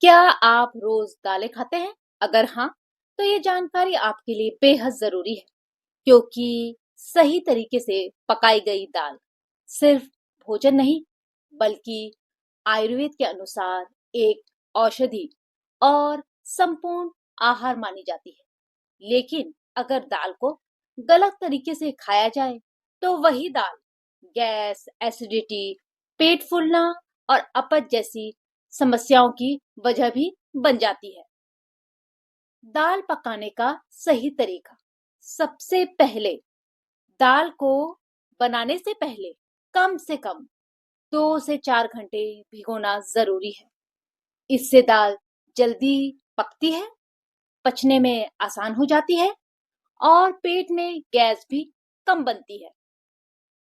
क्या आप रोज दालें खाते हैं? अगर हाँ, तो ये जानकारी आपके लिए बेहद जरूरी है क्योंकि सही तरीके से पकाई गई दाल सिर्फ भोजन नहीं, बल्कि आयुर्वेद के अनुसार एक औषधि और संपूर्ण आहार मानी जाती है। लेकिन अगर दाल को गलत तरीके से खाया जाए, तो वही दाल गैस, एसिडिटी, पेट फूलना और अपच जैसी समस्याओं की वजह भी बन जाती है। दाल पकाने का सही तरीका। सबसे पहले दाल को बनाने से पहले कम से कम 2 से 4 घंटे भिगोना जरूरी है। इससे दाल जल्दी पकती है, पचने में आसान हो जाती है और पेट में गैस भी कम बनती है।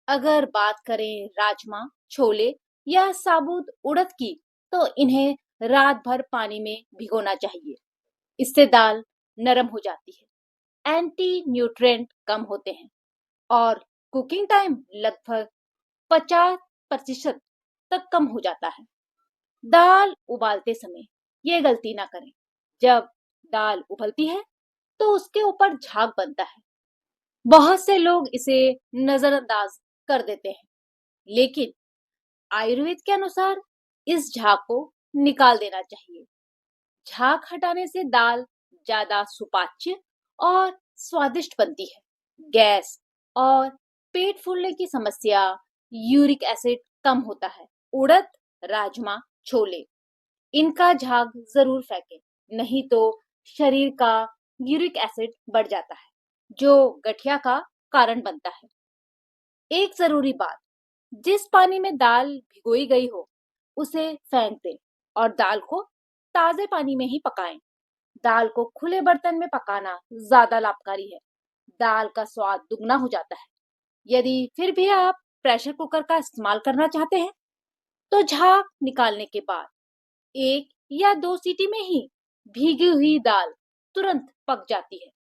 अगर बात करें राजमा, छोले या साबुत उड़द की, तो इन्हें रात भर पानी में भिगोना चाहिए। इससे दाल नरम हो जाती है, एंटी न्यूट्रिएंट कम होते हैं और कुकिंग टाइम लगभग 50% तक कम हो जाता है। दाल उबालते समय ये गलती ना करें। जब दाल उबलती है, तो उसके ऊपर झाग बनता है। बहुत से लोग इसे नजरअंदाज कर देते हैं, लेकिन आयुर्वेद के अनुसार इस झाग को निकाल देना चाहिए। झाग हटाने से दाल ज्यादा सुपाच्य और स्वादिष्ट बनती है। गैस और पेट फूलने की समस्या, यूरिक एसिड कम होता है। उड़द, राजमा, छोले, इनका झाग जरूर फेंकें, नहीं तो शरीर का यूरिक एसिड बढ़ जाता है, जो गठिया का कारण बनता है। एक जरूरी बात, जिस पानी में दाल भिगोई गई हो, उसे फेंक दें और दाल को ताजे पानी में ही पकाएं। दाल को खुले बर्तन में पकाना ज्यादा लाभकारी है। दाल का स्वाद दुगना हो जाता है। यदि फिर भी आप प्रेशर कुकर का इस्तेमाल करना चाहते हैं, तो झाग निकालने के बाद 1 या 2 सीटी में ही भीगी हुई दाल तुरंत पक जाती है।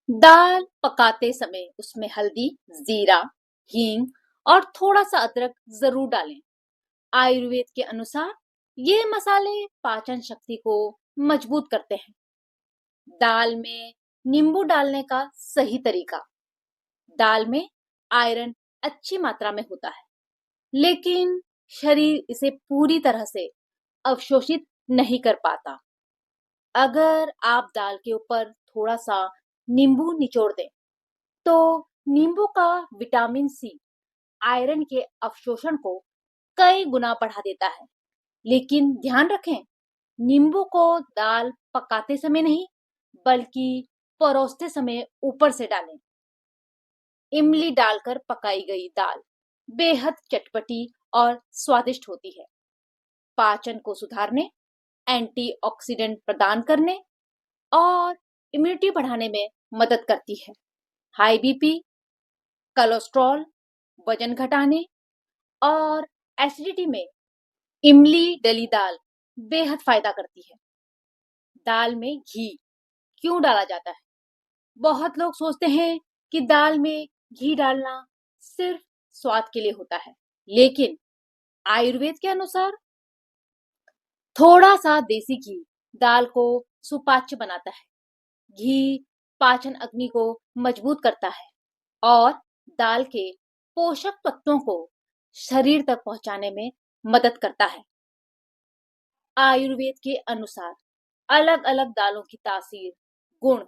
दाल पकाते समय उसमें हल्दी, जीरा, हींग और थोड़ा सा अदरक जरूर डालें। आयुर्वेद के अनुसार ये मसाले पाचन शक्ति को मजबूत करते हैं। दाल में नींबू डालने का सही तरीका। दाल में आयरन अच्छी मात्रा में होता है, लेकिन शरीर इसे पूरी तरह से अवशोषित नहीं कर पाता। अगर आप दाल के ऊपर थोड़ा सा नींबू निचोड़ दें, तो नींबू का विटामिन सी आयरन के अवशोषण को कई गुना बढ़ा देता है। लेकिन ध्यान रखें, नींबू को दाल पकाते समय नहीं, बल्कि परोसते समय ऊपर से डालें। इमली डालकर पकाई गई दाल बेहद चटपटी और स्वादिष्ट होती है। पाचन को सुधारने, एंटीऑक्सीडेंट प्रदान करने और इम्यूनिटी बढ़ाने में मदद करती है। हाई बीपी, कोलेस्ट्रॉल, वजन घटाने और एसिडिटी में इमली डली दाल बेहद फायदा करती है। दाल में घी क्यों डाला जाता है? बहुत लोग सोचते हैं कि दाल में घी डालना सिर्फ स्वाद के लिए होता है, लेकिन आयुर्वेद के अनुसार थोड़ा सा देसी घी दाल को सुपाच्य बनाता है। घी पाचन अग्नि को मजबूत करता है और दाल के पोषक तत्वों को शरीर तक पहुंचाने में मदद करता है। आयुर्वेद के अनुसार अलग अलग दालों की तासीर, गुण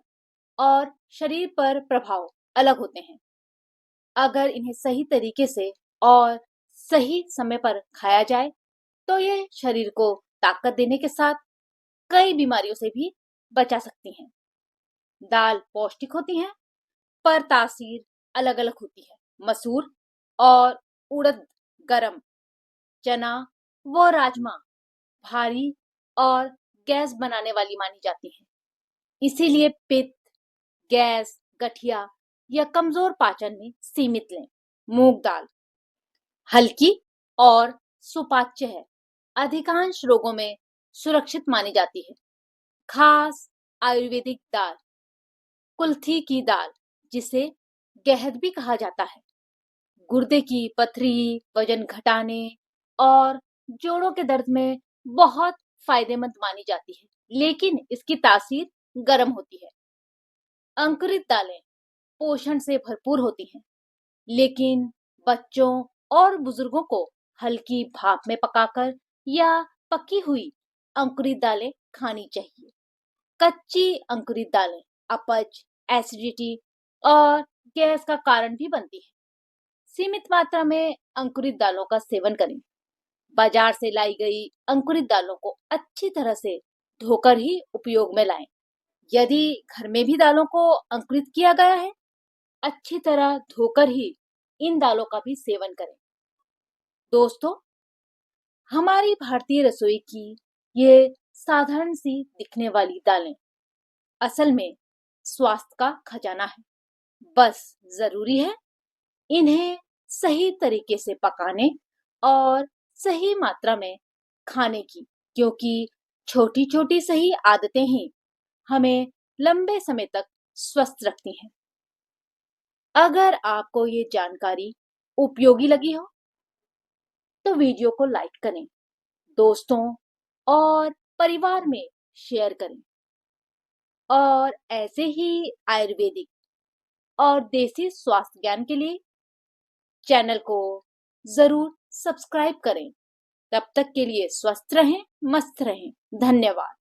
और शरीर पर प्रभाव अलग होते हैं। अगर इन्हें सही तरीके से और सही समय पर खाया जाए, तो ये शरीर को ताकत देने के साथ कई बीमारियों से भी बचा सकती हैं। दाल पौष्टिक होती हैं, पर तासीर अलग अलग होती है। मसूर और उड़द गरम, चना व राजमा भारी और गैस बनाने वाली मानी जाती हैं। इसीलिए पित्त, गैस, गठिया या कमजोर पाचन में सीमित लें। मूंग दाल हल्की और सुपाच्य है, अधिकांश रोगों में सुरक्षित मानी जाती है। खास आयुर्वेदिक दाल कुल्थी की दाल, जिसे गहत भी कहा जाता है, गुर्दे की पथरी, वजन घटाने और जोड़ों के दर्द में बहुत फायदेमंद मानी जाती है, लेकिन इसकी तासीर गर्म होती है। अंकुरित दालें पोषण से भरपूर होती हैं, लेकिन बच्चों और बुजुर्गों को हल्की भाप में पकाकर या पकी हुई अंकुरित दालें खानी चाहिए। कच्ची अंकुरित दालें अपच, एसिडिटी और गैस का कारण भी बनती है। सीमित मात्रा में अंकुरित दालों का सेवन करें। बाजार से लाई गई अंकुरित दालों को अच्छी तरह से धोकर ही उपयोग में लाएं। यदि घर में भी दालों को अंकुरित किया गया है, अच्छी तरह धोकर ही इन दालों का भी सेवन करें। दोस्तों, हमारी भारतीय रसोई की ये साधारण सी दिखने वाली दालें असल में स्वास्थ्य का खजाना है। बस जरूरी है इन्हें सही तरीके से पकाने और सही मात्रा में खाने की, क्योंकि छोटी छोटी सही आदतें ही हमें लंबे समय तक स्वस्थ रखती हैं। अगर आपको ये जानकारी उपयोगी लगी हो तो वीडियो को लाइक करें, दोस्तों और परिवार में शेयर करें और ऐसे ही आयुर्वेदिक और देसी स्वास्थ्य ज्ञान के लिए चैनल को जरूर सब्सक्राइब करें। तब तक के लिए स्वस्थ रहें, मस्त रहें। धन्यवाद।